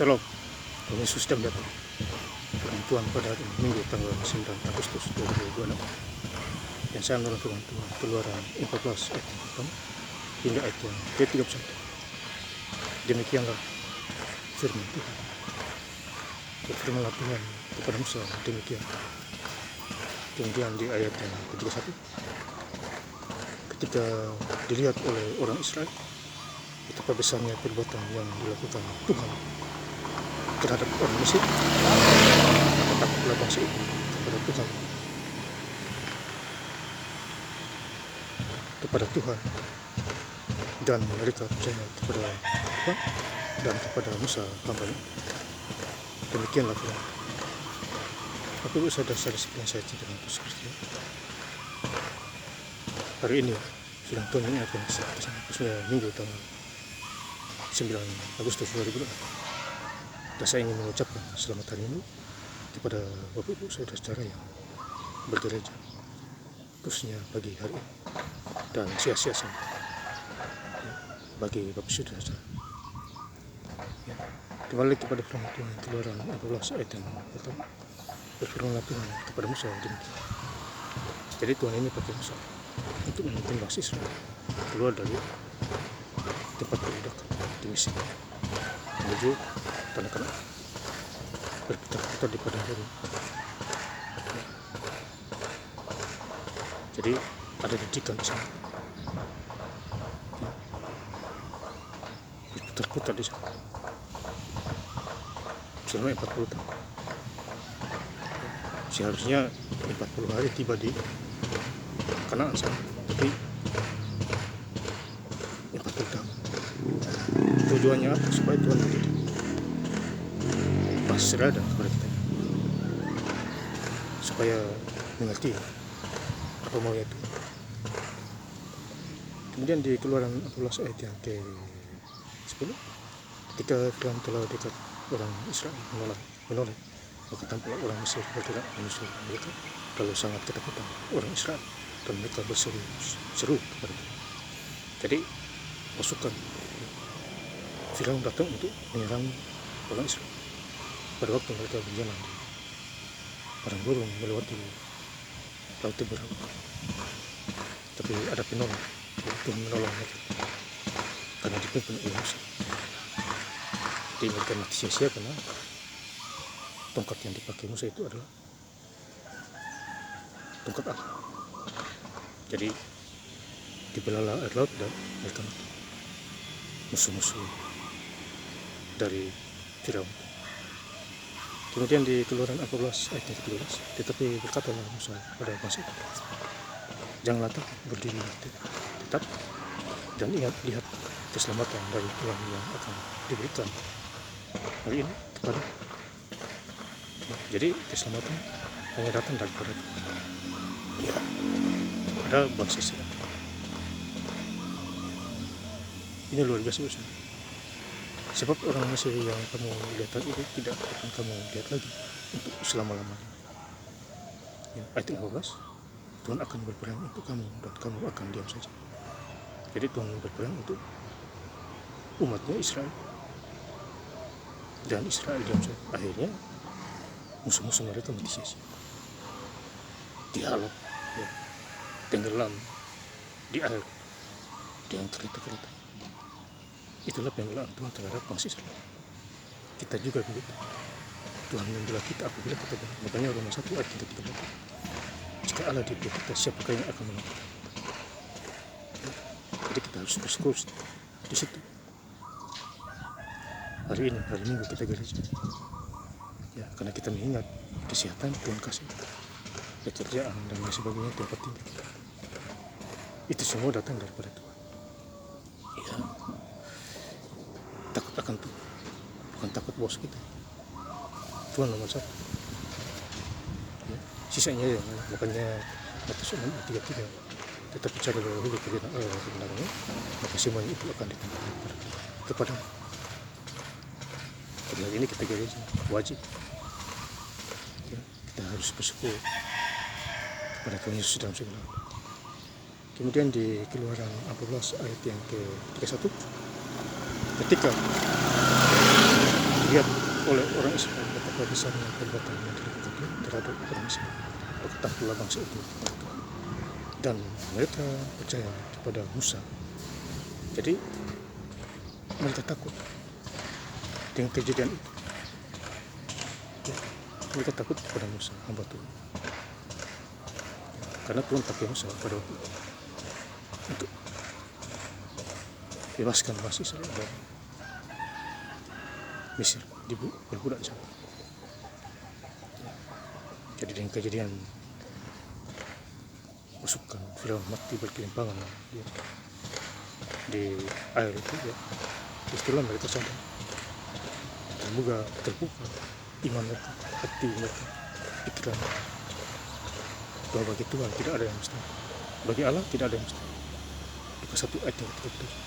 Shalom, Tuhan Yesus sedang datang. Firman Tuhan pada hari Minggu tanggal 9 Agustus 2026 yang saya menurut firman Tuhan Keluaran 14 ayat yang pertama hingga ayat yang ke-31. Demikianlah firman Tuhan. Berfirmanlah Tuhan kepada Musa demikian. Kemudian di ayat yang ke-31, ketika dilihat oleh orang Israel betapa besarnya perbuatan yang dilakukan Tuhan terhadap orang Mesir, maka takutlah bangsa itu kepada Tuhan dan mereka percaya kepada Tuhan dan kepada Musa hamba-Nya. Demikianlah Tuhan. Bapak Ibu saudara-saudari sekalian saya cintai Kristus Kristus. Hari ini sedang Tuhan mengingatkan kita khususnya Minggu tanggal 9 Agustus 2026. Dan saya ingin mengucapkan selamat hari Minggu kepada Bapak Ibu saudara-saudara yang bergereja khususnya pagi hari ini, dan sia-sia bagi Bapak saudara-saudara. Kembali kepada firman Tuhan Keluaran 14 ayat yang pertama. Berfirmanlah Tuhan kepada Musa demikian. Jadi Tuhan ini pakai Musa untuk memimpin bangsa Israel keluar dari tempat perbudakan di Mesir menuju tanah Kanaan, berputar-putar di padang gurun. Jadi ada didikan di sana, berputar-putar di sana selama 40 tahun. Seharusnya 40 hari tiba di Kanaan sana, tapi 40 tahun. Tujuannya apa? Supaya Tuhan mendidik bangsa Israel dan kepada kita, supaya mengerti apa maunya Tuhan. Kemudian di Keluaran 14 ayat yang ke-10, ketika Tuhan telah dekat orang Israel menoleh, maka tampaklah orang Mesir bergerak menyusul mereka, lalu sangat ketakutan orang Israel dan mereka berseru kepada Tuhan. Jadi pasukan Firaun datang untuk menyerang orang Israel pada waktu mereka berjalan di padang gurun melewati laut Tiberau. Tapi ada penolong, Tuhan menolong mereka karena dipimpin oleh Musa. Jadi mereka mati sia-sia karena tongkat yang dipakai Musa itu adalah tongkat Allah. Jadi dibelalah air laut dan mereka mati, musuh-musuh dari Firaun. Kemudian di Keluaran 14 ayat 13, tetapi berkatalah Musa pada bangsa itu, janganlah takut, berdiri tetap dan lihat keselamatan dari Tuhan yang akan diberikan hari ini kepada. Jadi keselamatan hanya datang daripada Tuhan, ya, pada bangsa Israel. Ini luar biasa besar. Sebab orang Mesir yang kamu lihat tadi itu tidak akan kamu lihat lagi untuk selama-lamanya. Ya, ayat 15, Tuhan akan berperang untuk kamu dan kamu akan diam saja. Jadi Tuhan berperang untuk umatnya Israel dan Israel diam saja. Akhirnya musuh-musuh mereka mati sia-sia, dihalau, ya, tenggelam di air dengan kereta-kereta. Itulah pembelaan Tuhan terhadap bangsa Israel. Kita juga begitu. Tuhan membela kita apabila kita benar. Makanya Roma 1 ayat 3, jika Allah di pihak kita, siapakah yang akan menolak kita? Jadi kita harus bersyukur di situ. Hari ini, hari Minggu kita gereja, ya, karena kita mengingat kesehatan Tuhan kasih, pekerjaan dan lain sebagainya, tempat tinggal. Itu semua datang daripada Tuhan. Ya, takut akan Tuhan, bukan takut bos kita. Tuhan nomor 1. Ya, sisanya ya, makanya Matius 6:33, tetapi cari dahulu kerajaan Allah dan kebenarannya, maka semuanya itu akan ditambahkan kepada. Pada hari ini kita gereja wajib, ya, kita harus bersyukur kepada Tuhan Yesus dalam segala hal. Kemudian di Keluaran 14 ayat yang ke-31, ketika dilihat oleh orang Israel betapa besarnya perbuatan yang dilakukan terhadap orang Israel, ketahuilah bangsa itu kepada Tuhan. Dan mereka percaya kepada Musa. Jadi mereka takut dengan kejadian itu. Mereka takut kepada Musa, hamba Tuhan. Karena Tuhan pakai Musa pada waktu itu untuk bebaskan bangsa Israel dari Mesir, berbudak di sana. Jadi dengan kejadian masukkan Firaun mati berkelimpangan di air itu, ya, itulah mereka sadar. Semoga terbuka iman mereka, hati mereka, pikiran bahwa bagi Tuhan tidak ada yang mustahil, bagi Allah tidak ada yang mustahil. Lukas 1 ayat yang ke-37.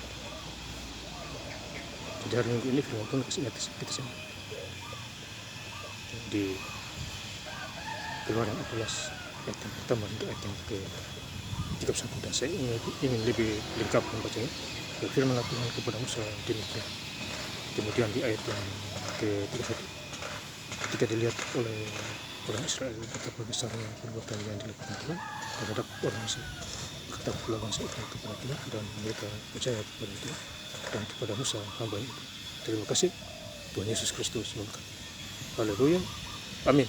Jadi hari Minggu ini firman Tuhan kasih ingat kita semua di Keluaran 14 ayat yang pertama hingga ayat yang ke-31, dan saya ingin lebih lengkap membacanya. Firman Tuhan kepada Musa demikian. Kemudian di ayat yang ke-31, ketika dilihat oleh orang Israel betapa besarnya perbuatan yang dilakukan Tuhan terhadap orang Mesir, ketahuilah bangsa itu kepada Tuhan, dan mereka percaya kepada Tuhan dan kepada Musa hamba itu. Terima kasih. Tuhan Yesus Kristus memberkati. Haleluya. Amin.